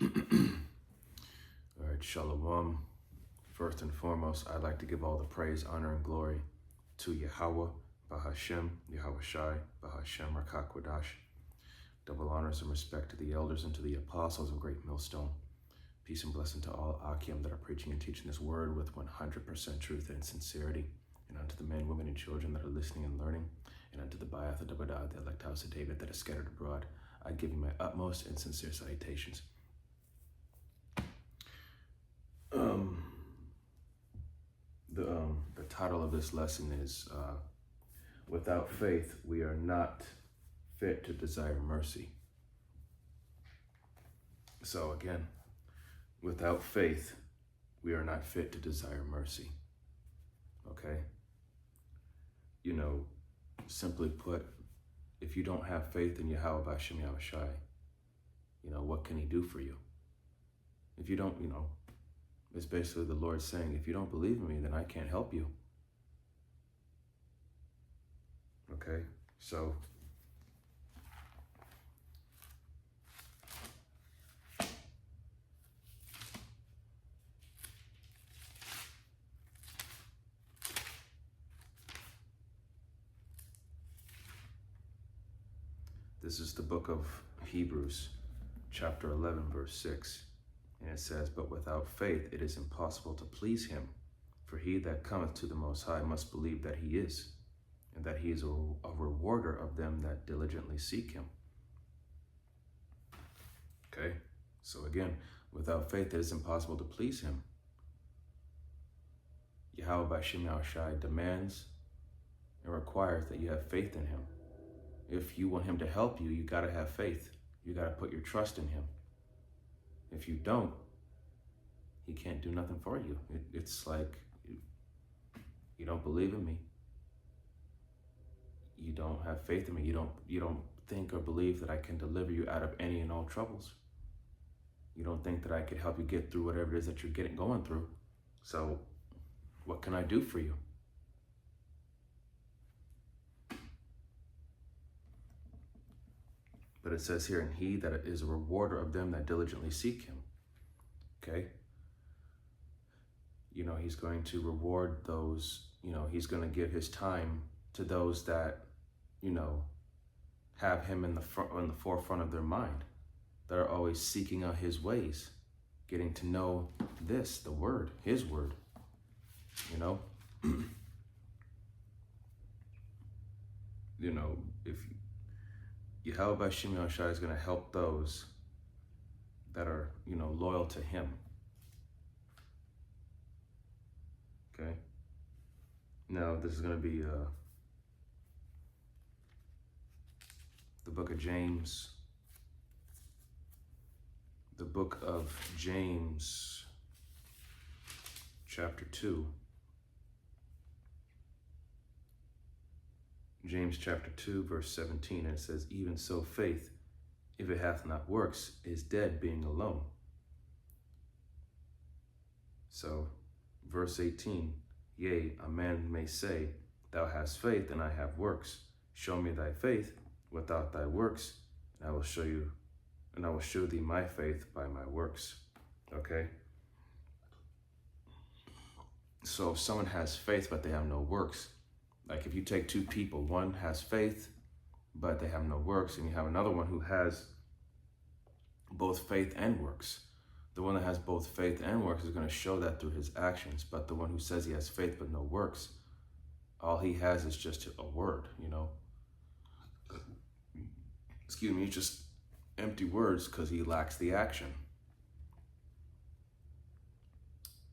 All right, Shalom. First and foremost, I'd like to give all the praise, honor, and glory to Yahweh, Bahashem, Yahweh Shai, Bahashem, Rakakwadash. Double honors and respect to the elders and to the apostles of Great Millstone. Peace and blessing to all Akim that are preaching and teaching this word with 100% truth and sincerity, and unto the men, women, and children that are listening and learning, and unto the Bayath, the Dabadad, the elect house of David that is scattered abroad. I give you my utmost and sincere salutations. The title of this lesson is Without Faith, We Are Not Fit to Desire Mercy. So again, without faith, we are not fit to desire mercy. Okay? You know, simply put, if you don't have faith in Yahweh Bashem Yahweh Shai, what can he do for you? If you don't, it's basically the Lord saying, if you don't believe in me, then I can't help you. Okay? So, this is the book of Hebrews, chapter 11, verse 6. And it says, but without faith it is impossible to please him. For he that cometh to the Most High must believe that he is, and that he is a rewarder of them that diligently seek him. Okay? So again, without faith it is impossible to please him. Yahweh Bashem Yahweh Shai demands and requires that you have faith in him. If you want him to help you, you got to have faith. You got to put your trust in him. If you don't, he can't do nothing for you. It's like, you don't believe in me. You don't have faith in me. You don't think or believe that I can deliver you out of any and all troubles. You don't think that I could help you get through whatever it is that you're going through. So what can I do for you? But it says here, and he that is a rewarder of them that diligently seek him. Okay? He's going to reward those, he's going to give his time to those that, have him in the forefront of their mind, that are always seeking out his ways, getting to know the word, his word, if Yahweh Bashem Yahweh Shai is going to help those that are, loyal to him. Okay? Now, this is going to be the book of James. The book of James, chapter 2. James chapter 2, verse 17, and it says, even so faith, if it hath not works, is dead being alone. So, verse 18, yea, a man may say, thou hast faith, and I have works. Show me thy faith without thy works, and I will show thee my faith by my works. Okay? So if someone has faith, but they have no works, like if you take two people, one has faith, but they have no works, and you have another one who has both faith and works. The one that has both faith and works is going to show that through his actions, but the one who says he has faith but no works, all he has is just a word, Excuse me, it's just empty words because he lacks the action.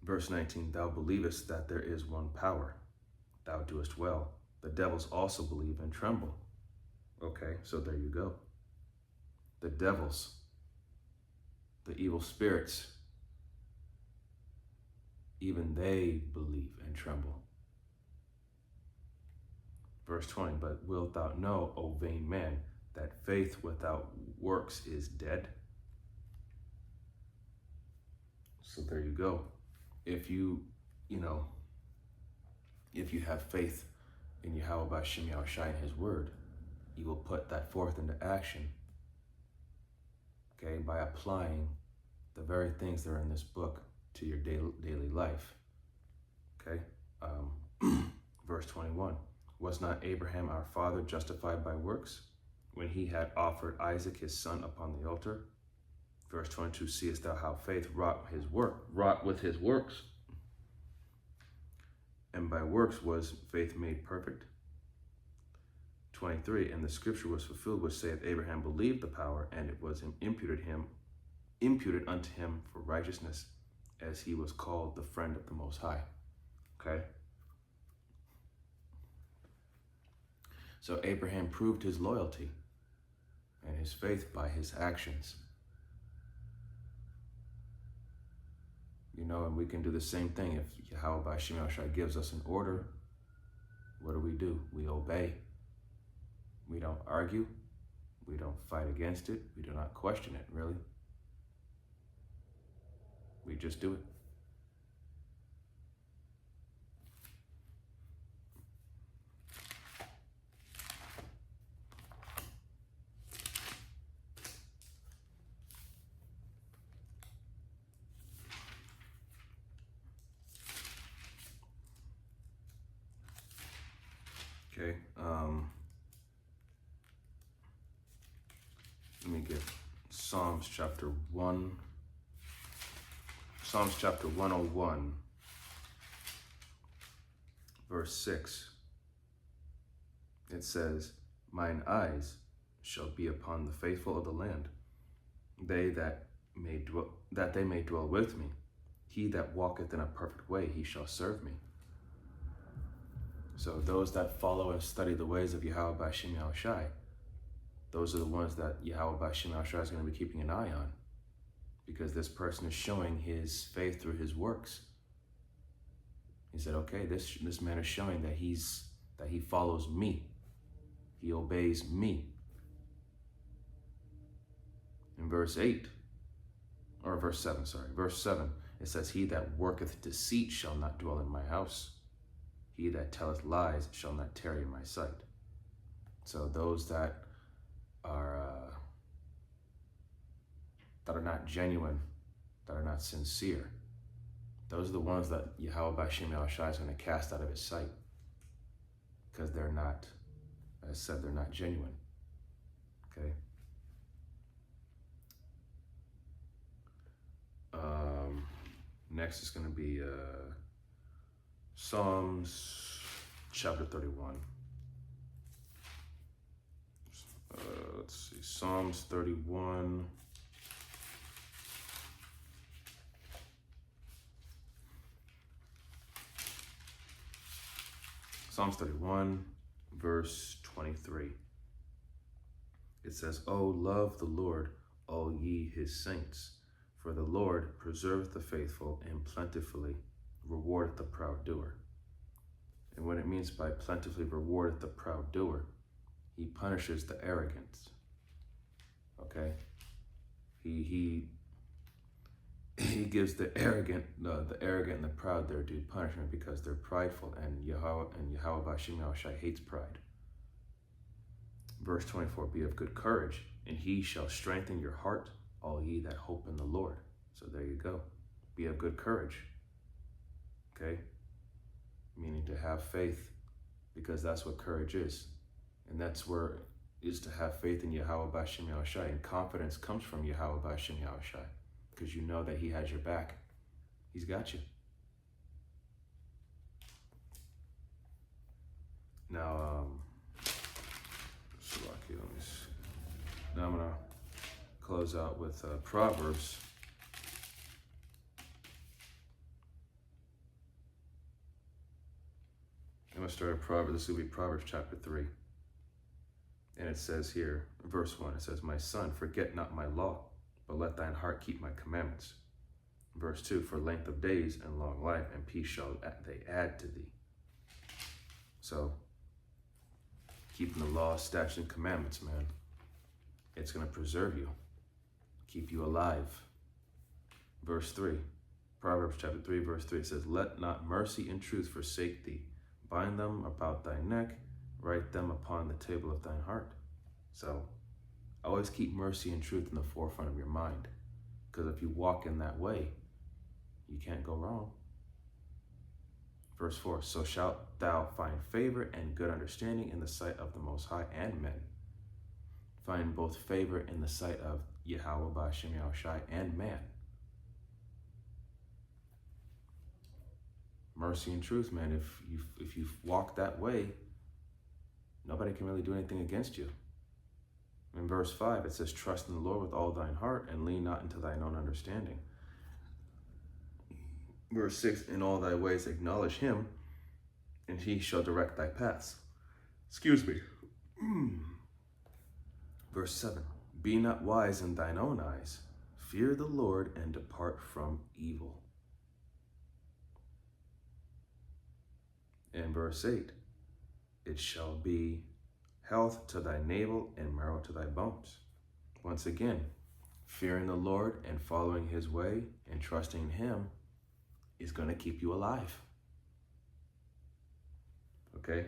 Verse 19, thou believest that there is one power. Thou doest well. The devils also believe and tremble. Okay, so there you go. The devils, the evil spirits, even they believe and tremble. Verse 20, but wilt thou know, O vain man, that faith without works is dead? So there you go. If you have faith in Yahweh Bashem Yahweh Shai and his word, you will put that forth into action, okay, by applying the very things that are in this book to your daily life. Okay? Verse 21, was not Abraham our father justified by works when he had offered Isaac his son upon the altar? Verse 22, seest thou how faith wrought with his works? And by works was faith made perfect. 23, and the scripture was fulfilled, which saith, Abraham believed the power, and it was imputed unto him for righteousness, as he was called the friend of the Most High. Okay? So Abraham proved his loyalty and his faith by his actions. You know, and we can do the same thing. If Yahweh B'Shem Yahushua gives us an order, what do? We obey. We don't argue. We don't fight against it. We do not question it, really. We just do it. Okay, let me get Psalms chapter 101, verse 6. It says, mine eyes shall be upon the faithful of the land, they that they may dwell with me. He that walketh in a perfect way, he shall serve me. So those that follow and study the ways of Yahweh B'Shem Yahushai, those are the ones that Yahweh B'Shem Yahushai is going to be keeping an eye on, because this person is showing his faith through his works. He said, okay, this man is showing that he follows me. He obeys me. In verse 7, it says, he that worketh deceit shall not dwell in my house. He that telleth lies shall not tarry in my sight. So those that are not genuine, that are not sincere, those are the ones that Yahweh B'Shem Yahushai is going to cast out of his sight, because they're not, as I said, they're not genuine. Okay. Next is going to be Psalms chapter 31. Let's see, Psalms 31. Psalms 31, verse 23. It says, O love the Lord, all ye his saints, for the Lord preserveth the faithful and plentifully rewardeth the proud doer. And what it means by plentifully rewardeth the proud doer, he punishes the arrogant. Okay? He gives the arrogant and the proud their due punishment, because they're prideful, and Yahweh B'Shem Yahushai hates pride. Verse 24, be of good courage, and he shall strengthen your heart, all ye that hope in the Lord. So there you go. Be of good courage. Okay? Meaning to have faith, because that's what courage is. And that's where is to have faith in Yahweh B'Shem Yahushai. And confidence comes from Yahweh B'Shem Yahushai, because you know that he has your back. He's got you. Now, let me see. Now I'm going to close out with Proverbs. I'm going to start at Proverbs. This will be Proverbs chapter 3. And it says here, verse 1, it says, my son, forget not my law, but let thine heart keep my commandments. Verse 2, for length of days and long life and peace shall they add to thee. So, keeping the law, statutes, and commandments, man, it's going to preserve you, keep you alive. Verse 3, Proverbs chapter 3, verse 3, it says, let not mercy and truth forsake thee. Bind them about thy neck, write them upon the table of thine heart. So, always keep mercy and truth in the forefront of your mind, Because if you walk in that way, you can't go wrong. Verse 4, so shalt thou find favor and good understanding in the sight of the Most High and men. Find both favor in the sight of Yahweh Ba'Shem Yahushai and man. Mercy and truth, man. If you walk that way, nobody can really do anything against you. In verse 5, it says, trust in the Lord with all thine heart and lean not into thine own understanding. Verse 6, in all thy ways acknowledge him, and he shall direct thy paths. Excuse me. Verse 7, be not wise in thine own eyes. Fear the Lord and depart from evil. In verse 8, it shall be health to thy navel and marrow to thy bones. Once again, fearing the Lord and following his way and trusting him is going to keep you alive. Okay?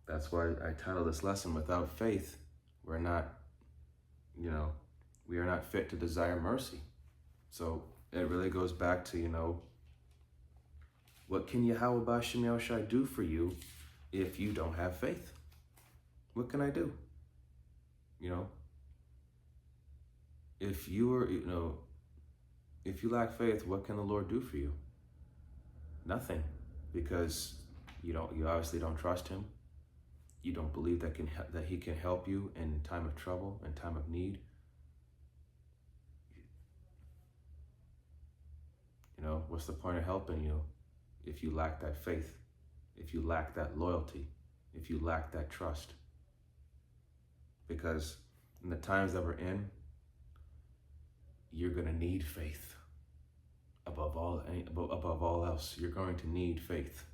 That's why I titled this lesson, Without Faith, we're not, we are not fit to desire mercy. So it really goes back to, what can Yahweh Ba'Shem Yahushai do for you if you don't have faith? What can I do? If if you lack faith, what can the Lord do for you? Nothing, because you obviously don't trust him. You don't believe that he can help you in time of trouble and time of need. What's the point of helping you if you lack that faith, if you lack that loyalty, if you lack that trust? Because in the times that we're in, you're going to need faith. Above all else, you're going to need faith.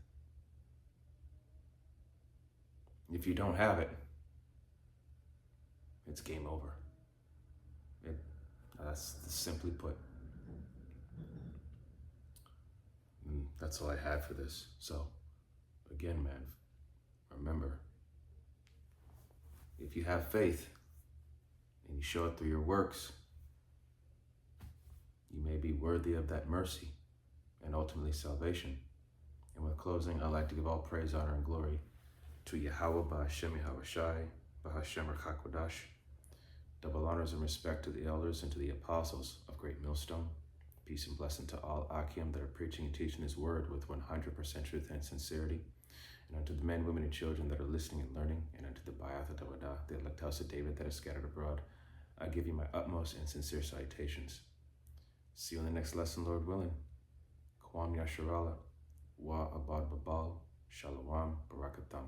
If you don't have it, it's game over. That's simply put. And that's all I had for this. So, again, man, remember, if you have faith and you show it through your works, you may be worthy of that mercy and ultimately salvation. And with closing, I'd like to give all praise, honor, and glory to Yahweh Ba'Shem Yahushai, Ba'Hashem Rakakwadash. Double honors and respect to the elders and to the apostles of Great Millstone. Peace and blessing to all Akim that are preaching and teaching his word with 100% truth and sincerity. And unto the men, women, and children that are listening and learning, and unto the Ba'ath Dawadah, the elect house of David that is scattered abroad, I give you my utmost and sincere salutations. See you in the next lesson, Lord willing. Kwam Yasharala, Wa Abad Babal, Shalom, Barakatam.